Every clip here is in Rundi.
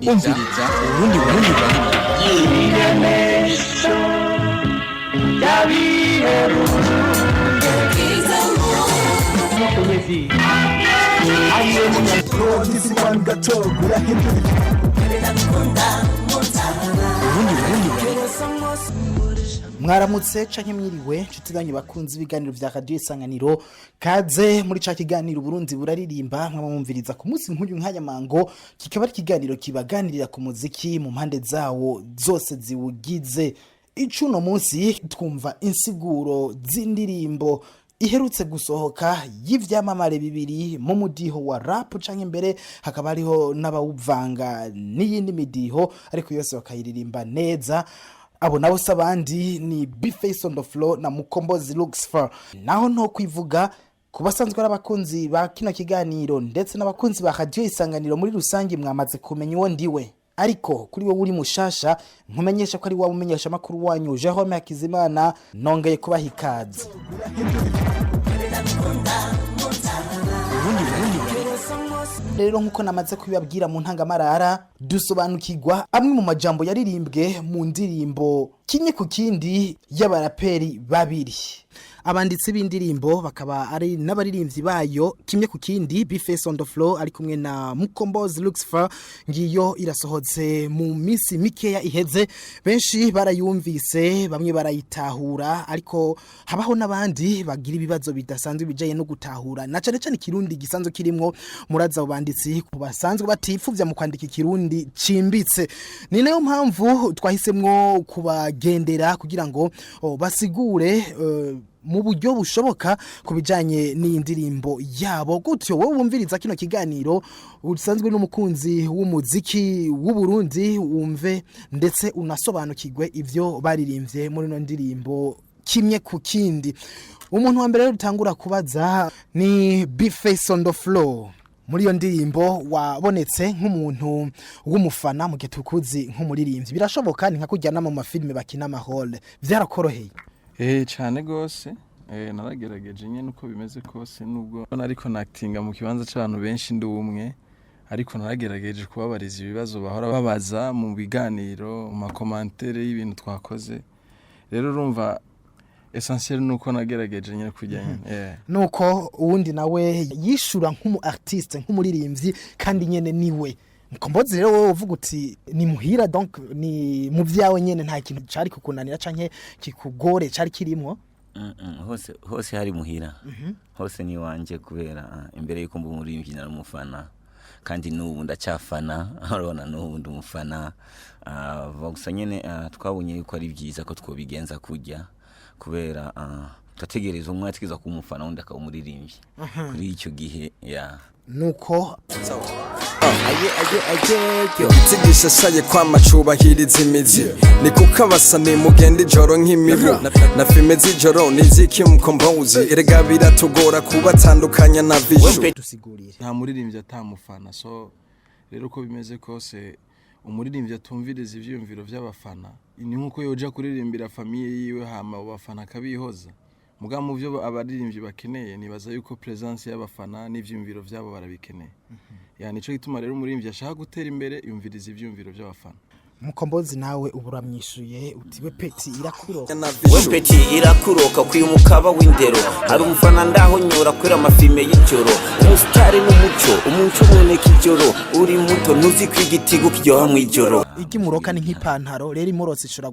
Umviriza urundi mwaramutse canke mwiriwe nshuti zanyu bakunzi ibiganiro vya radio Isanganiro kaze muri ca kiganiro Burundi buraririmba mwamumviriza ku munsi nk'uyu nk'ayamango kikaba ari kiganiro kibaganirira ku muziki mu mpande zawo zose ziwugize. Icuno munsi twumva insiguro z'indirimbo iherutse gusohoka y'ivyamamare bibiri mu mudiho wa rap canke imbere hakaba hariho n'abawuvanga n'iyindi midiho ariko yose bakayiririmba neza. Abo nabo sabandi ni Face on the Floor na Mkombozi looks for. Naho nto kwivuga kubasanzwe arabakunzi ba kino kiganiro ndetse n'abakunzi ba radio Isanganiro muri rusangi mwamaze kumenya uwo ndiwe. Ariko kuri wowe uri mushasha nkumenyesha ko ari waba umenyesha makuru wanyu Jerome Hakizimana nongeye kubaha ikaze. Rero nkuko namaze kubibabwira mu ntangamarara dusobanukirwa amwe mu majambo yaririmbwe mu ndirimbo Kimwe ku Kindi y'abaraperi babiri. Abanditsi b'indirimbo bakaba ari n'abaririmbyi bayo Kimwe ku Kindi Face on the Floor ari kumwe na Mkombozi looks for. Ngiyo irasohotse mu misi mikeya iheze, benshi barayumvise bamwe barayitahura, ariko habaho n'abandi bagira ibibazo bidasanzwe bijaye no gutahura na cane cane ikirundi gisanzwe kirimwo muraza abanditsi basanzwe batifuvya mu kwandika ikirundi cimbitse. Ni nayo mpamvu twahisemwo kubagendera kugira ngo basigure mu buryo bushoboka kubijanye n'indirimbo yabo. Gutyo wowe wumviriza kino kiganiro usanzwe n'umukunzi w'umuziki w'u Burundi wumve ndetse unasobanukirwe ivyo baririmvye muri no ndirimbo Kimwe ku Kindi. Umuntu wa mbere rutangura kubaza ni Face on the Floor. Muri yo ndirimbo wabonetse nk'umuntu w'umufana mu gihe tukuzi nk'umuririmbyi, birashoboka ni nka kujyana mu mafilme bakina amahole, vyarakoroheye? Cyane gose naragerageje nyene uko bimeze kose, nubwo ariko naktinga mu kibanza cy'abantu benshi ndi umwe, ariko naragerageje kubabariza ibibazo bahora babaza mu biganiro mu commentaire y'ibintu twakoze. Rero urumva essentiel nuko nagerageje nyene kujyanye nuko uwundi nawe yishura nk'umu artiste nk'umuririmbyi kandi nyene niwe Mkombozi. Rero wowe uvuga uti ni muhira, donc ni mu vyawe nyene nta kintu cari kukunanira canke kikugore cari kirimwo? hose hari muhira. Hose ni wanje kubera imbere yuko mbu umuririmbyi na umufana, kandi n'ubu ndacyafana, urabona n'ubu ndi umufana. Bagusa nyene twabonye yuko ari byiza ko twobigenza kujya, kubera tategereza umwe atikiza ku mufana undi akawumuririmbyi kuri icyo gihe nuko Tigisha shaye kwa macubahiriza imizi ni kuko abasani mugenda ijoro nk'imibu na filme z'ijoro niziki Mkombozi erega biratugora kubatandukanya na vyo. Nta muririmbyi atamufana, so rero uko bimeze kose umuririmbyi atumviriza ivyumviro by'abafana ni nkuko yoja kuririmbira famiye yiwe hama abafana kabihoza. Muga mu byo abaririmbyi bakeneye nibaza yuko presence y'abafana n'ivyumviro byabo barabikeneye. Nico gituma rero umuririmbyi ashaka gutera imbere yumviriza ivyumviro by'abafana. Mkombozi nawe uburamyishuye utiwe peti irakuroka. We peti irakuroka kwimukaba w'indero, hari umufana ndaho nyura kwera amafilme y'ijoro, umusitari n'umuco umuntu uboneka ijoro, uri muto ntuzi kwigitigo kiryoha mu ijoro. Igimuroka ni nk'ipantaro rero imorotse ishora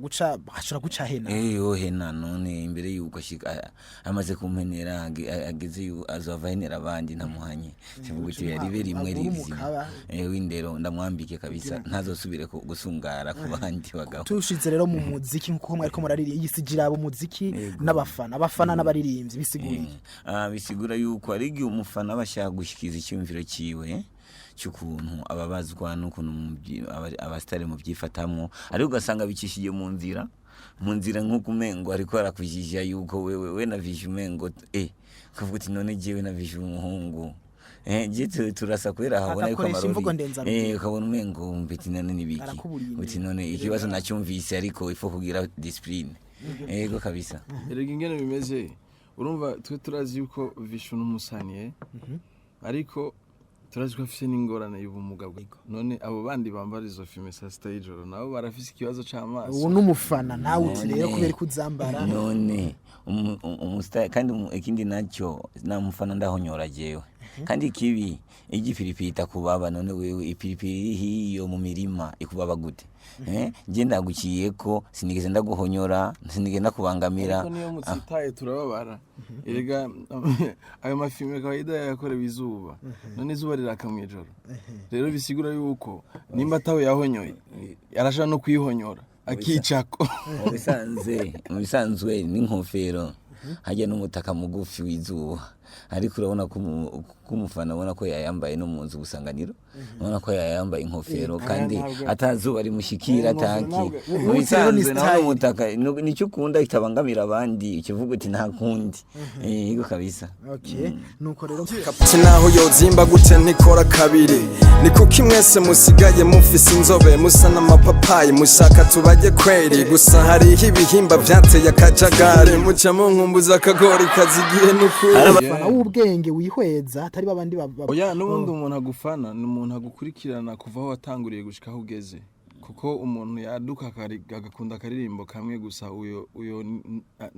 guca hena. Hena none imbere yuko ashika amaze kumpenera ageze yu azova henera abandi ntamuhanye kivuga iti yari beri imwe rizima w'indero ndamwambike kabisa ntazosubire gusunga kubandi bagabo. Tushize rero mu muziki nkuko mwariko muraririye yisigira abo muziki n'abafana n'abaririmbyi bisiguriye. Bisigura yuko ari gihe umufana bashaka gushikiza icyumviro ciwe cyukuntu ababazwa n'ukuntu abastari mu byifatamwo, ari ugasanga bikishije mu nzira nkuko umengo ariko arakujija yuko wewe na vishu mengo kavuga uti none jewe na vishu umuhungu jite turasa kwera habona yuko amarori ukabona umengo mbiti none nibiki uti none ikibazo nacyumvise ariko ifo kugira discipline. Yego kabisa. Erega ingene bimeze urumva twe turazi yuko vishu n'umusaniye, ariko turazi ko afite n'ingorane y'ubumuga bwe none abo bandi bambara izo filme sa stage nabo barafise ikibazo c'amaso uwo n'umufana nawe uti rero kubera kuzambara none umustar kandi ikindi nacyo namufana ndahonyora jewe kandi kibi igipiripiri itakubaba none wewe ipiripiri hiyo mu mirima ikubaba gute je ndaguciye ko sinigeze ndaguhonyora sinigeze ndakubangamira ariko niyo mutsitaye turababara erega ayo mafilme kawaida yakorewe izuba none izuba riraka mu ijoro rero bisigura yuko nimba tawe yahonyoye arashaka no kwihonyora akicako mubisanzwe n'inkofero hajya n'umutaka mugufi w'izuba ariko urabona ko umufana abona ko yayambaye no mu nzu gusanganiro ubona ko yayambaye inkofero kandi atazuba rimushikira tanki mubisanzwe nawe umutaka nicyo ukunda kitabangamira abandi ukivuga uti nta kundi yego kabisa nuko rero sinaho yozimba gute nikora kabiri ni kuki mwese musigaye mufise inzobe musa n'amapapayi mushaka tubaje kweri gusa hariho ibihimba vyateye akajagari muca munkumbuza akagori kazigiye n'ukuri ubwenge wihweza atari babandi oya n'ubundi umuntu agufana n'umuntu agukurikirana kuva aho watanguriye gushika aho ugeze kuko umuntu yaduka agakunda akaririmbo kamwe gusa uyo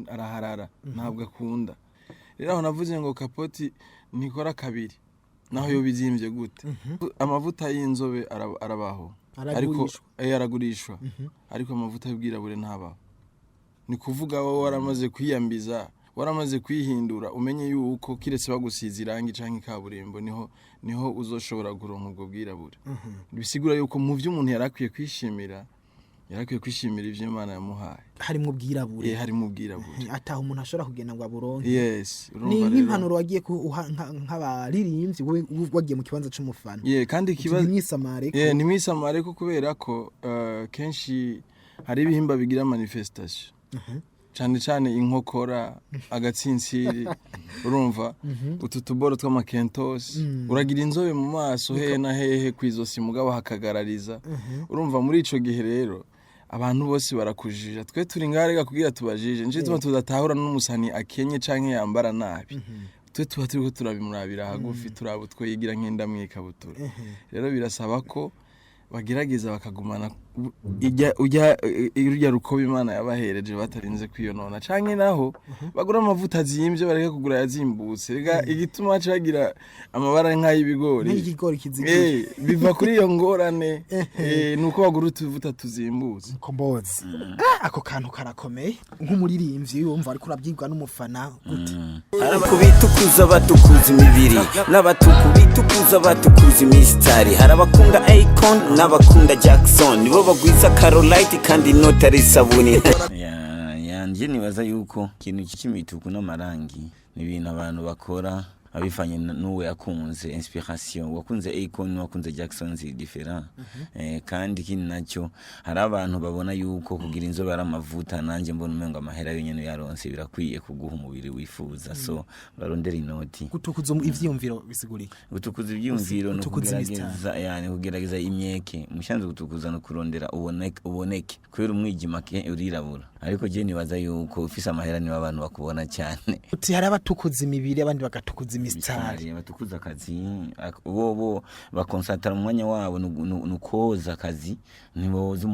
araharara ntabwo akunda rero aho navuze ngo kapoti nikora kabiri naho yo bizimvye gute amavuta y'inzobe arabaho ariko aragurishwa ariko amavuta y'ubwirabure ntabaho ni kuvuga wowe waramaze kwiyambiza waramaze kwihindura umenye yuko kiretse bagusiza irangi canke kaburimbo niho uzoshobora kuronka ubwo bwirabure bisigura yuko mu vyo umuntu yarakwiye kwishimira ivyo Imana yamuhaye harimo ubwirabure harimo ubwirabure ataho umuntu ashobora kugenda ngo aburonke yes ni nk'impanuro wagiye nk'abaririmbyi wagiye mu kibanza c'umufana kandi kibazo ni mwisamare ko kubera ko kenshi hari ibihimba bigira manifestation cyane inkokora agatsintsiri urumva utu tuboro tw'amakentos uragira inzobe mu maso hehe na hehe kwizosi mugabo hakagarariza urumva muri ico gihe rero abantu bose barakujija twe turi ngarega kugira tubajije nje tuma tudatahura n'umusani akenye canke yambara nabi twe tuba turiko turabimurabira hagufi turabo twe yigira nkenda mwikabutura rero birasaba ko bagerageza bakagumana ujya rukoba Imana yabahereje batarinze kwiyonona canke naho bagura amavuta azimvye bareke kugura yazimbutse rega igituma cagira amabara nk'ay'ibigori n'igigori kizigiye biva kuri iyo ngorane nuko bagura utuvuta tuzimbutse Mkombozi ako kantu karakomeye nk'umuririmbyi yumva ariko urabyigwa n'umufana gute kubitukuza batukuza imibiri n'abatukubitukuza batukuza imistari harabakunda Icon n'abakunda Jackson nibo bagwiza Carolite kandi notari sabuni yanje nibaza yuko ikintu cy'imituku n'amarangi ni ibintu abantu bakora abifanye n'uwe yakunze inspiration wakunze Icon wakunze Jackson zi different kandi kindi nacyo hari abantu babona yuko kugira inzobe ari amavuta nanje mbona umengo amahera yonyene yaronse birakwiye kuguha umubiri wifuza so barondera inoti gutukuza ivyiyumviro bisiguriye gutukuza ivyiyumviro no kugerageza imyeke mushanze gutukuza no kurondera uboneke kwera umwijima ke urirabura ariko je nibaza yuko ufise amahera ni abantu bakubona cyane uti hari abatukuza imibiri abandi bagatukuza imistari batukuza akazi bo bakonsantara mu mwanya wabo nukoza akazi niboza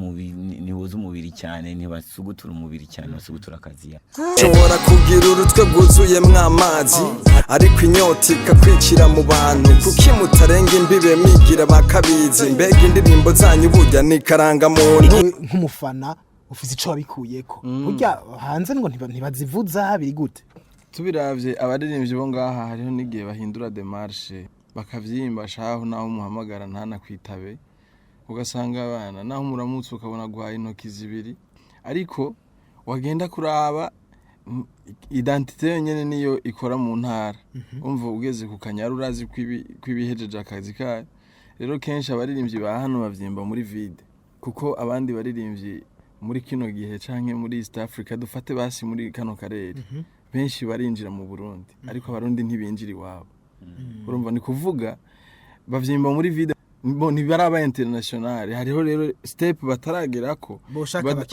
umubiri cyane ntibasugutura umubiri cyane basugutura akazi nshobora kugira urutwe bwuzuye mw'amazi ariko inyota ikakwicira mu bantu kuki mutarenga imbibe mwigira bakabizi mbega indirimbo zanyu burya ni karangamuntu nk'umufana ufise ico wabikuyeko burya hanze ngo ntibazivuza biri gute tubiravye abaririmbyi bo ngaha hariho n'igihe bahindura démarche bakavyimba shaho naho umuhamagara ntana kwitabe ugasanga abana naho muramutse ukabona guhaye intoki zibiri ariko wagenda kuraba identité yonyene niyo ikora mu ntara umva ugeze ku Kanyaru urazi kwibihejeje akazi kayo rero kenshi abaririmbyi ba hano bavyimba muri vide kuko abandi baririmbyi muri kino gihe canke muri East Africa dufate basi muri kano karere benshi barinjira mu Burundi ariko abarundi ntibinjira iwabo urumva ni kuvuga bavyimba muri vide ntibaraba international hariho rero step bataragerako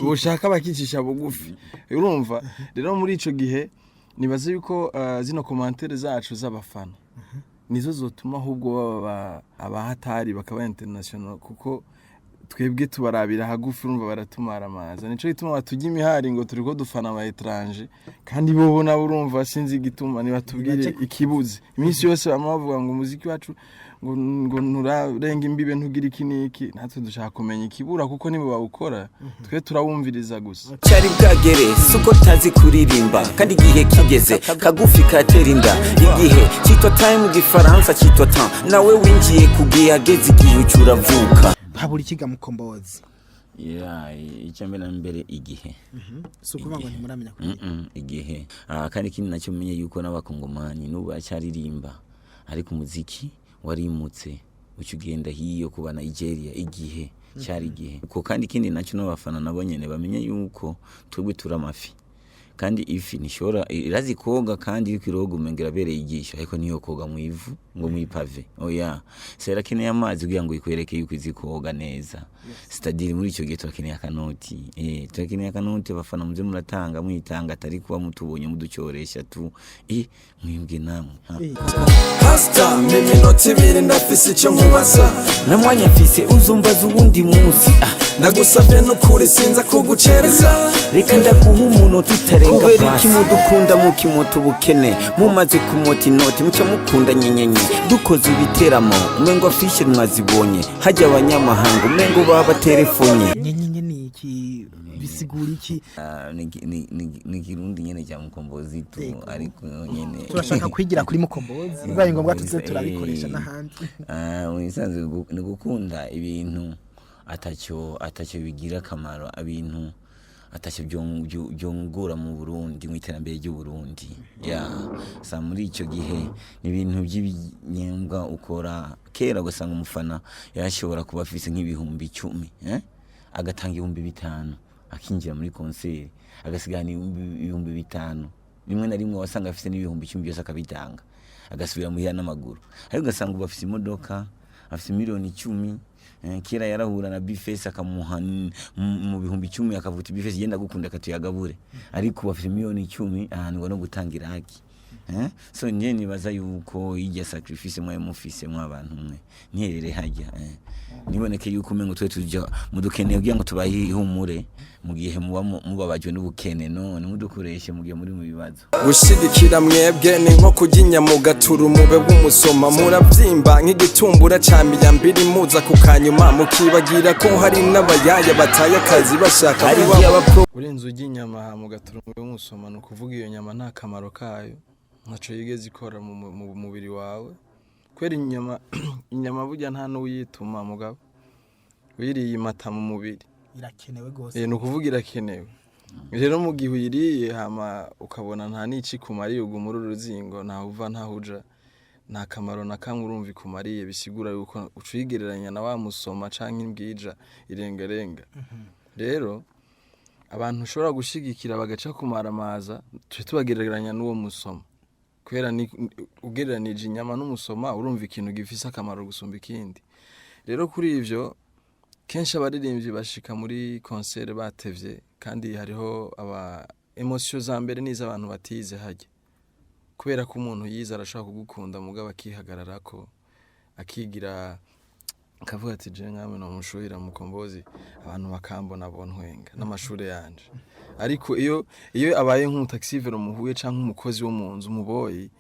boshaka bakicisha bugufi urumva rero muri ico gihe nibaze yuko zino commentaire zacu z'abafana nizo zotuma ahubwo abahatari bakaba international kuko twebwe tubarabira hagufi urumva baratumara amazi nico gituma batujya imihari ngo turiko dufana aba étranger kandi bo nabo urumva sinzi igituma nibatubwire ikibuze iminsi yose bamavuga ngo umuziki wacu ngo nurarenga imbibe ntugira iki niki natwe dushaka kumenya ikibura kuko nibo bawukora twe turabumviriza gusa cyari bwagere suko tazi kuririmba kandi igihe kigeze kagufi katera inda igihe cyitwa time gifaransa cyitwa temps nawe winjiye kugiye ageze igihe ucuravuka habura ikiga Mkombozi icyo mbere igihe sukuvuga ngo ntimuramenya kuri igihe kandi kindi nacyo menye yuko n'abakongomani n'ubu acyaririmba ariko umuziki warimutse ucugenda hiyo kuba Nigeria igihe cyari igihe uko kandi kindi nacyo n'abafana nabo nyene bamenye yuko twebwe turamafi kandi ifi nishora irazi koga kandi ikirogo umengera bereye igisho ariko niyo koga mu ivu ngo mu ipave oya sera kene y'amazi kugira ngo ikwereke yuko izi koga neza stadiri muri ico gihe turakeneye akanoti turakeneye akanoti bafana muze muratanga mwitanga atari kuba mutubonye muducyoresha tu mwimbwe namwe hasta mimi noti biri ndafise icyo nkubaza na mwanya mfise uzumbaza ubundi munsi nagusabye no kuri sinza kugucereza reka ndaguha umuntu tutarenga kubera ikimudukunda mukimoto bukene mumaze kumota inoti mucyo mukunda nyenyenye dukoze ibiteramo umengo afishe mwazibonye hajya abanyamahanga umengo baba telefone nyenyenye ni iki bisigura iki ni ikirundi nyene cya Mkombozi tu ariko nyene turashaka kwigira kuri Mkombozi bibaye ngombwa tuze turabikoresha n'ahandi wisanzwe ni gukunda ibintu atacyo bigira kamaro abintu atacyo byongura mu Burundi mu iterambere ry'u Burundi sa muri ico gihe ni ibintu by'ibinyembwa ukora kera gusanga umufana yashobora kuba afise nk'ibihumbi 10 agatanga 5,000 akinjira muri concert agasigana 5,000 rimwe na rimwe wasanga afise n'ibihumbi 10 byose akabitanga agasubira mu hira n'amaguru ariko gasanga ubafise imodoka afise miliyoni 10 kera yarahura na bifese akamuha mu bihumbi 10 akavuta bifese yenda gukunda katuyagabure ariko bafite miliyoni 10 ahantu no gutangira haki so nje nibaza yuko ijya sacrifice mwaye mufise mw'abantu mwe nterere hajya niboneke yuko umengo twe tujya mudukeneye kugira ngo tubayihumure mu gihe mubabajwe n'ubukene none mudukoreshe mu gihe muri mu bibazo gushigikira mwebwe ni nko kuginya mu gaturu mube bw'umusoma muravyimba nk'igitumbura cyamiya mbiri muza kukanyuma mukibagira ko hari n'abayaya bataye akazi bashaka kuba urenze uginyama mu gaturu mube bw'umusoma no kuvuga iyo nyama nta kamaro kayo ntaco yigeze ikora mu mubiri wawe kwera inyama burya nta n'uyituma mugabo uyiriye imata mu mubiri irakenewe gose no kuvuga irakenewe rero mu gihe uyiriye hama ukabona nta nici kumariye ugumura uruzingo nta uva nta huja nta kamaro na kamwe urumva ikumariye bisigura yuko ucigereranya na wa musoma canke imbwija irengarenga rero abantu ushobora gushigikira bagaca kumaramaza tubagereranya n'uwo musoma kwera ni ugereranije inyama n'umusoma urumva ikintu gifise akamaro gusumba ikindi rero kuri ivyo kenshi abaririmbyi bashika muri concert batevye kandi hariho aba emotion za mbere niza abantu batize hajye kubera ko umuntu yiza arashaka kugukunda mugabo akihagararako akigira akavuga ati je nkamwe no mushuhira Mkombozi abantu bakambona bontwenga n'amashure yanje ariko iyo abaye nk'umutaxivero muhuye canke umukozi wo mu nzu umuboyi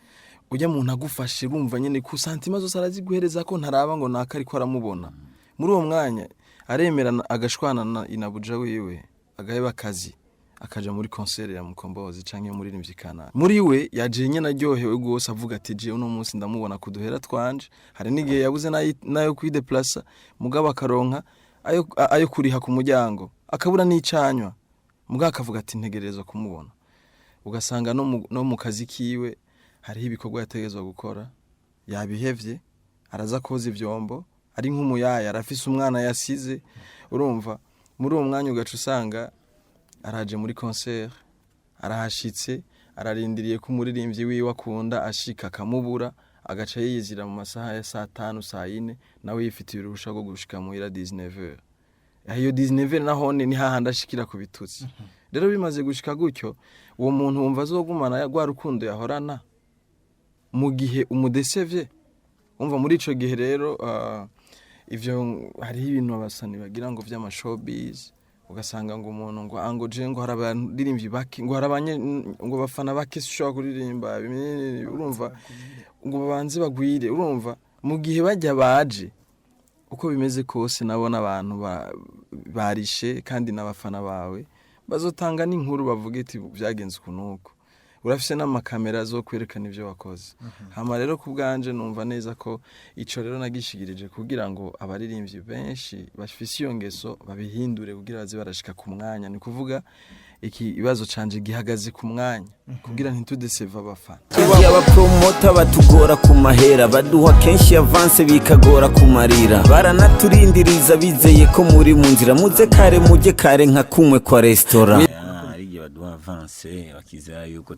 ujya muntu agufashe urumva nyene ku santima zose araziguhereza ko ntaraba ngo nakari ko aramubona muri uwo mwanya aremera agashwana na inabuja wiwe agaheba akazi akaja muri concert ya Mkombozi canke muri nimvyikana muri we yaje nyene aryohewe gose avuga ati je uno munsi ndamubona kuduhera twanje hari nigihe yabuze nayo kwideplace mugabo akaronka ayo kuriha ku muryango akabura n'icanywa mugabo akavuga ati ntegerezwa kumubona ugasanga no mu kazi kiwe hariho ibikorwa yategezwa gukora yabihevye araza koza ivyombo ari nk'umuyaya arafise umwana yasize urumva muri uwo mwanya ugaca usanga araje muri concert arahashitse ararindiriye ko umuririmbyi wiwe akunda ashika akamubura agaca yiyizira mu masaha ya saa 5 saa 4 nawe yifitiye uruhusha rwo gushika mu ira 19h ayo 19h nahone ni hahanda ashikira ku bitutsi rero bimaze gushika gutyo uwo muntu wumva azogumana yagwa rukundo yahorana mu gihe umudesevye umva muri ico gihe rero ivyo hariho ibintu abasani bagira ngo vy'ama showbiz ugasanga ngo umuntu ngo angoje ngo harabandirimbyi baki ngo harabanye ngo bafana bake sho kuririmba urumva ngo babanze bagwire urumva mu gihe bajya baje uko bimeze kose nabona abantu barishe kandi n'abafana bawe bazotanga n'inkuru bavuga iti byagenze kunuko urafise n'amakamera zo kwerekana ivyo wakoze hama rero kubganje numva neza ko ico rero nagishigirije kugira ngo abaririmbyi benshi bafise iyo ngeso babihindure kugira baze barashika ku mwanya ni kuvuga iki ibazo canje gihagaze ku mwanya kugira ntitudeseva abafana aba promota batugora ku mahera baduha kenshi avance bikagora kumarira baranaturindiriza bizeye ko muri mu nzira muze kare mujye kare nka kumwe kwa restaurant baduha avance bakizera yuko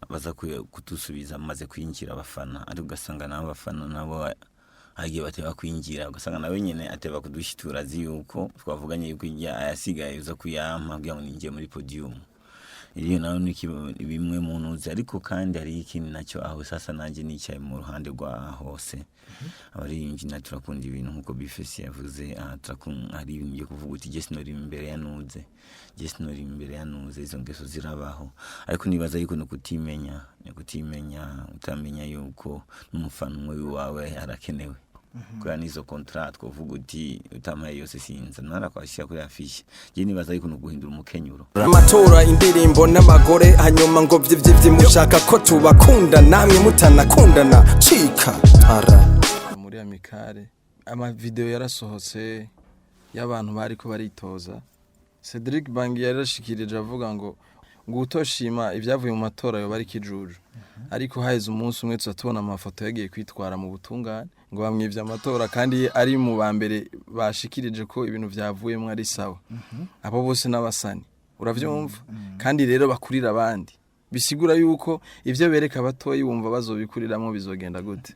baza kutusubiza maze kwinjira abafana ari ugasanga nabo abafana nabo agiye bateba kwinjira ugasanga nawe nyene ateba kudushitura azi yuko twavuganye yuko ayasigaye uza kuyampa kugira ngo ninjiye muri podium iyo nawe ni bimwe mu ntuzi ariko kandi hari ikintu nacyo aho sasa nanje nicaye mu ruhande rwa hose abaririmbyi naturakunda ibintu nkuko bifesi yavuze hari ibintu byo kuvuga uti je sinori imbere yanuze izo ngeso zirabaho ariko nibaza yuko no kutimenya utamenya yuko n'umufana umwe wawe arakenewe kwa nizo contract kuvuga uti utamaye yose sinza narakwashya kuri afishe je nibaza yuko no guhindura umukenyuro amatora indirimbo n'abagore hanyuma ngo vyivyi mushaka ko tubakunda namwe mutanakundana cika ara muri amikare ama video yarasohotse y'abantu bariko baritoza Cedric Bangi yarashikirije avuga ngo utoshima ibyavuye mu matora yo bari kijuju ariko haheze umunsi umwe tuzatubona amafoto yagiye kwitwara mu butungane ngo bamwivye amatora kandi ari mu bambere bashikirije ko ibintu vyavuyemo ari sawa abo bose n'abasani uravyumva kandi rero bakurira abandi bisigura yuko ivyo bereka abatoyi wumva bazobikuriramo bizogenda gute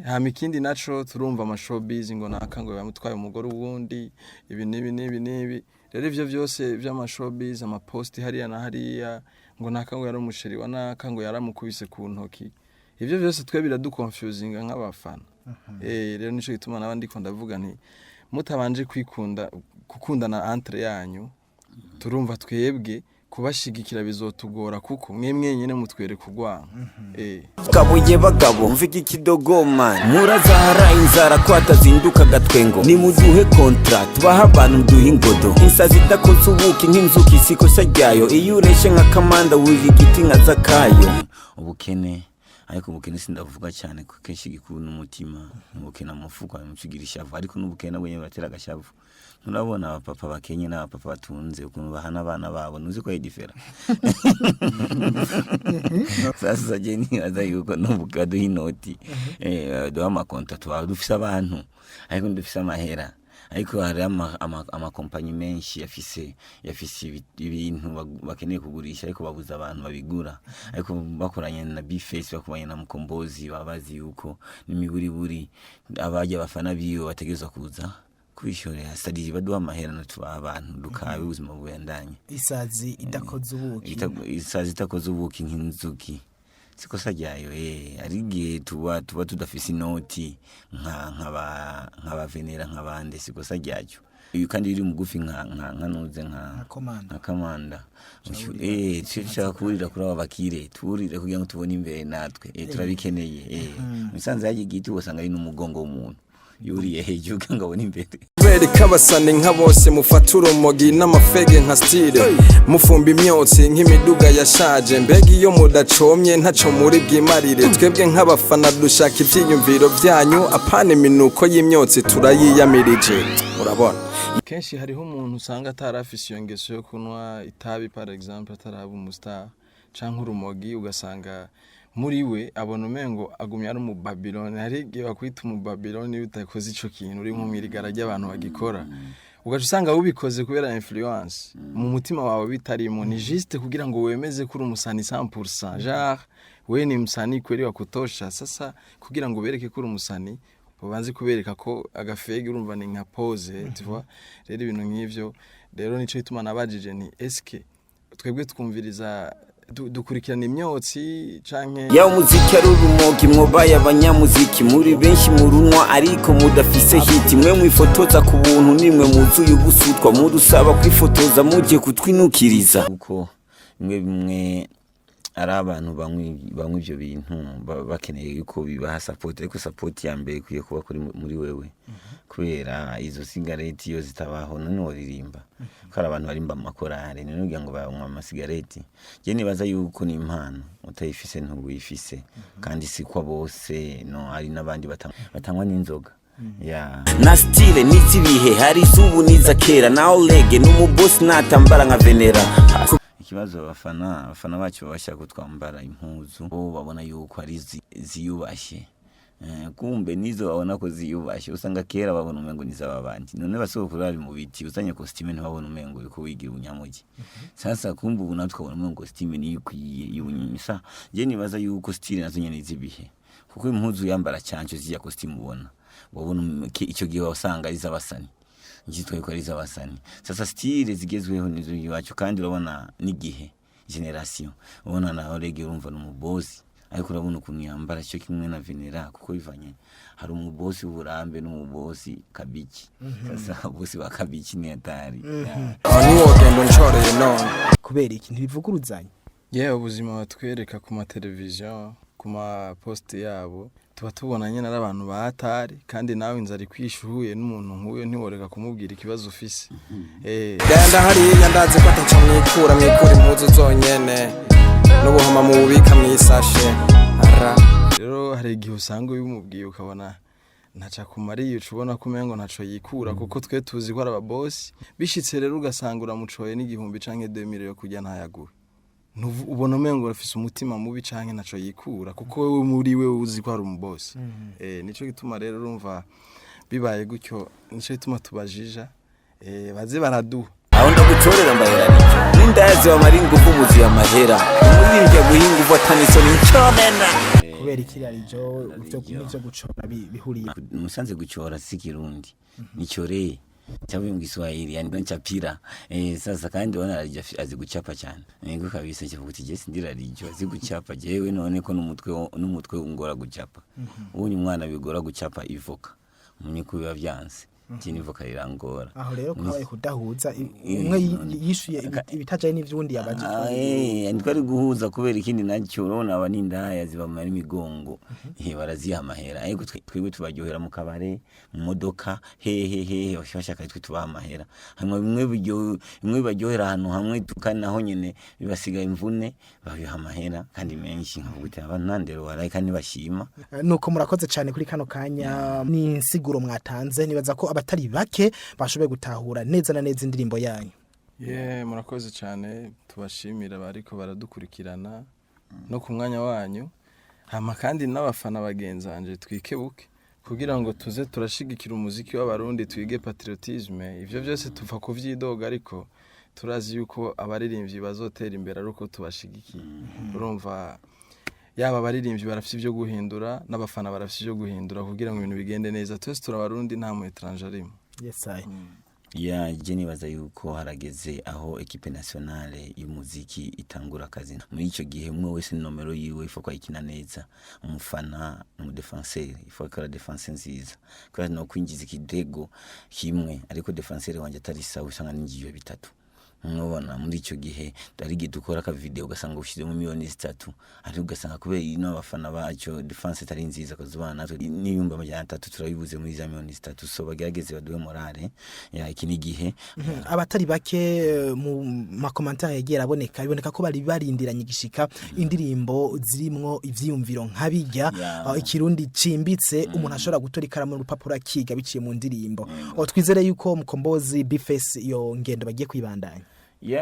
hama ikindi naco turumva ama showbiz ngo nakango yamutwaye umugore uwundi ibi nibi rero ivyo vyose vy'ama showbiz ama post hariya na hariya ngo nakango yari umusheri wa nakango yaramukubise ku ntoki ivyo vyose twe biraduconfusinga nk'abafana rero nico gituma nabandi ko ndavuga nti mutabanje gukundana entre yanyu turumva twebwe kubashigikira bizotugora kuko mwemwe nyene mutwere kugwana kabuye bagabo mviki kidogoma murazahara inzara kwatazinduka gatwengo ni muduhe contract baha abantu duhe ingodo insazi idakoze ubuki nk'inzuki siko sajyayo iyo ureshe nka kamanda wuri igiti nka zakayo ubukene ariko ubukene sindavuga cyane ko kenshi gikuru n'umutima ubukene amufuko amucigirisha ava ariko n'ubukene bwenye batera gashavu nurabona abapapa bakenye n'abapapa batunze ukuntu bahana abana babo nuzi ko yedifera sasa jeni azayuko n'ubukado hinoti do amakonta twa dufise abantu ariko dufise amahera ariko hari ama company menshi yafise ibintu bakeneye kugurisha ariko babuza abantu babigura ariko bakoranye na Bface bakubanye na Mkombozi babazi yuko n'imiburi abajya bafana biyo bategezwa kuza kwishorera sadiji baduha amahera n'tuba abantu dukabe ubuzima bwendanye isazi idakoze ubuki nk'inzuki siko sajyayo ari gihe tuba tudafise inoti nka venera nk'abande siko sajyayo iyo kandi iri mugufi nka nuze nka kamanda cyo kurira kuri abakire turire kugira ngo tubone imbere natwe turabikeneye musanze yaje giti wasanga ari n'umugongo w'umuntu yuriye hejuru ngabona imbere bereka abasani nka bose mufatura umogi n'amafege nka style mufumba imyotsi nk'imiduga yashaje mbega iyo mudacomye ntaco muri bwimarire twebwe nk'abafana dushaka ivyiyumviro byanyu apana iminuko y'imyotsi turayiyamirije urabona kenshi hariho umuntu usanga atarafise iyo ngeso yo kunwa itabi par exemple ataraba umustar canke urumogi ugasanga muri we abona umengo agumya ari mu Babylon hari gihe bakwita mu Babylon utakoze ico kintu uri mu mirigara y'abantu bagikora ugaca usanga ubikoze kubera influence mu mutima wawe bitarimo ni juste kugira ngo wemeze kuri umusani 100% genre we ni musani kweri wakutosha sasa kugira ngo bereke kuri umusani ubanze kubereka ko agafege urumva ni nka pose tu vois rero ibintu nk'ivyo rero nico ituma nabajije ni eske twebwe twumviriza dukurikirana imyotsi canke ya umuziki ari urumogi mwobaye abanyamuziki muri benshi murunwa ariko mudafise hiti mwe mwifotoza ku buntu nimwe muzuye ubusutwa mudusaba kwifotoza muje kutwinukiriza kuko mwe ari abantu bamwe ivyo bintu bakeneye yuko bibaha support ariko support ya mbere kuye kuba kuri muri wewe kubera izo cigarette yo zitabaho none woririmba kara abantu barimba amakorare none ugira ngo banywa amasigareti je nibaza yuko ni impano utayifise ntubuyifise kandi si kwa bose no ari nabandi batangwa n'inzoga na style nizibihe hari subu niza kera na olege n'umuboss natambara nka venera ikibazo abafana bacu bashaka kutwambara impuzu bo babona yuko ari ziyubashye kumbe nizo babona ko ziyubashye usanga kera babona umengo nizababandi none basokuru ari mu biti usanye costume ntibabona umengo yuko wigira unyamugi sasa kumbe ubu natwe babona umengo costume ni yikwiye yunyisa je nibaza yuko style nazo nyene zibihe kuko impuzu yambara cyancho zijya costume ubona wabona icyo gihe wasanga ari zabasani njitwe ko ari zabasani sasa style zigezweho nizo yiwacu kandi urabona n'igihe generation ubona na orege urumva n'umubozi ariko urabona ukuntu yambara cyo kimwe na venera kuko bivanye hari umubosi w'uburambe n'umubosi kabiki sasa bosi wa kabiki ni atari ni wogendo nchoreye none kubera iki ntibivuguruzanye ubuzima batwereka ku ma television ku ma post yabo tuba tubona nyene ari abantu batari kandi nawe inzari kwishuhuye n'umuntu nkuyo ntiworeka kumubwira ikibazo ufise genda hariya ndazi ko ataca mwikura impuzu zonyene n'ubuhoma mu bubika mwisashe rero hari igihe usanga ubimubwiye ukabona ntaca kumariye ubona ko umengo ntaco yikura kuko twe tuzi ko ari ababosi bishitse rero ugasanga uramucoye n'igihumbi canke 2000 yo kujya ntayaguhe ubona umengo urafise umutima mubi canke ntaco yikura kuko wewe muri we uzi ko ari umubosi nico gituma rero urumva bibaye gutyo nico gituma tubajija baze baraduha aho ndagutorera mbahera nico nindazi wa maringo vubuzi ya mahera umuririmbye guhinga uvataniso n'inconena kubera ikirarijo byo gucora bihuriye musanze gucora si kirundi nicoreye cyangwa mu Kiswahili yani nchapira sasa kandi wana azi gucapa cyane nego kabisa cyo kuti je sindira rijo azi gucapa jewe none ko n'umutwe ungora gucapa ubunye umwana bigora gucapa ivoka munye kubiba byanse kini voka irangora aho rero kwabaye kudahuza umwe yishuye ibitajaye n'ivyundi yabaje ndwari guhuza kubera ikindi nacyo urabona abanindaya zibamara imigongo baraziha amahera ariko twebwe tubaryohera mu kabare mu modoka hehehe bashaka twe tubaha amahera hamwe bimwe baryohera ahantu hamwe tukanaho nyene bibasiga imvune babiha amahera kandi menshi nkabute abanandero waraye kandi bashima nuko murakoze cyane kuri kano kanya ni insiguro mwatanze nibaza ko abatari bake bashoboye gutahura neza na neza indirimbo yanyu murakoze cyane tubashimira bariko baradukurikirana no ku mwanya wanyu hama kandi n'abafana bagenzanje twikebuke kugira ngo tuze turashigikira umuziki w'abarundi twige patriotisme ivyo byose tuva kuvyidoga ariko turazi yuko abaririmbyi bazotera imbere aruko tubashigikiye urumva yaba abaririmbyi barafite ibyo guhindura n'abafana barafite ibyo guhindura kugira ngo ibintu bigende neza twese turabarundi nta mu étranger je nibaza yuko harageze aho equipe nationale y'umuziki itangura akazi muri ico gihe umwe wese nomero yiwe ifo kwikina neza umufana n'umudefenseur ifo kora defense nziza kandi no kwinjiza ikidego kimwe ariko defenseur wanje atari sawa usanga n'ingiyo bitatu nubona muri ico gihe darigi dukora ka video ugasanga ushizemo miliyoni 3 ari ugasanga kubera ino abafana bacu defense tari nziza kuzubana natwe n'iyumba amajana 3 turabibuze muri za miliyoni 3 so bagerageze baduwe morale ya ikini gihe abatari bake mu ma commentaire yegera aboneka biboneka ko bari barindiranye gishika indirimbo zirimwo ivyiyumviro nkabijya ikirundi cimbitse umuntu ashobora gutora ikaramu n'urupapuro akiga biciye mu ndirimbo twizere yuko Mkombozi Bface iyo ngendo bagiye kwibandanya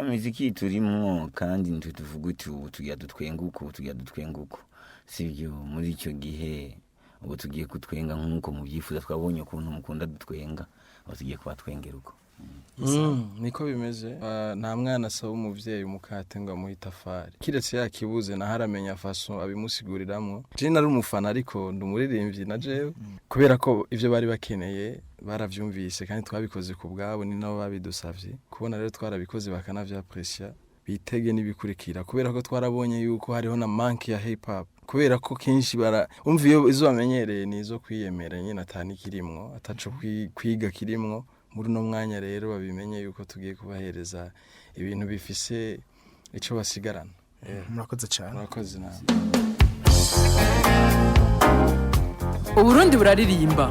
muziki turimo kandi ntituvuga ubu tugiye dutwenguko sivyo muri ico gihe ubu tugiye kutwenga nkuko mubyifuza twabonye ukuntu mukunda dutwenga aho tugiye kubatwengera uko niko bimeze nta mwana asaba umuvyeyi umukate ngo amuhita fari kiretse yakibuze na haramenya faso abimusiguriramwo je nari umufana ariko ndumuririmbyi na jewe kubera ko ivyo bari bakeneye baravyumvise kandi twabikoze ku bwabo ni nabo babidusavye kubona rero twarabikoze bakanavyapreciate bitege n'ibikurikira kubera ko twarabonye yuko hariho na manki ya hip hop kubera ko kenshi umva iyo izo bamenyereye nizo kwiyemera nyine atani kirimwo ataco kwiga kirimwo muri no mwanya rero babimenye yuko tugiye kubahereza ibintu bifise ico basigarana. Murakoze cyane. Murakoze nawe. Uburundi buraririmba.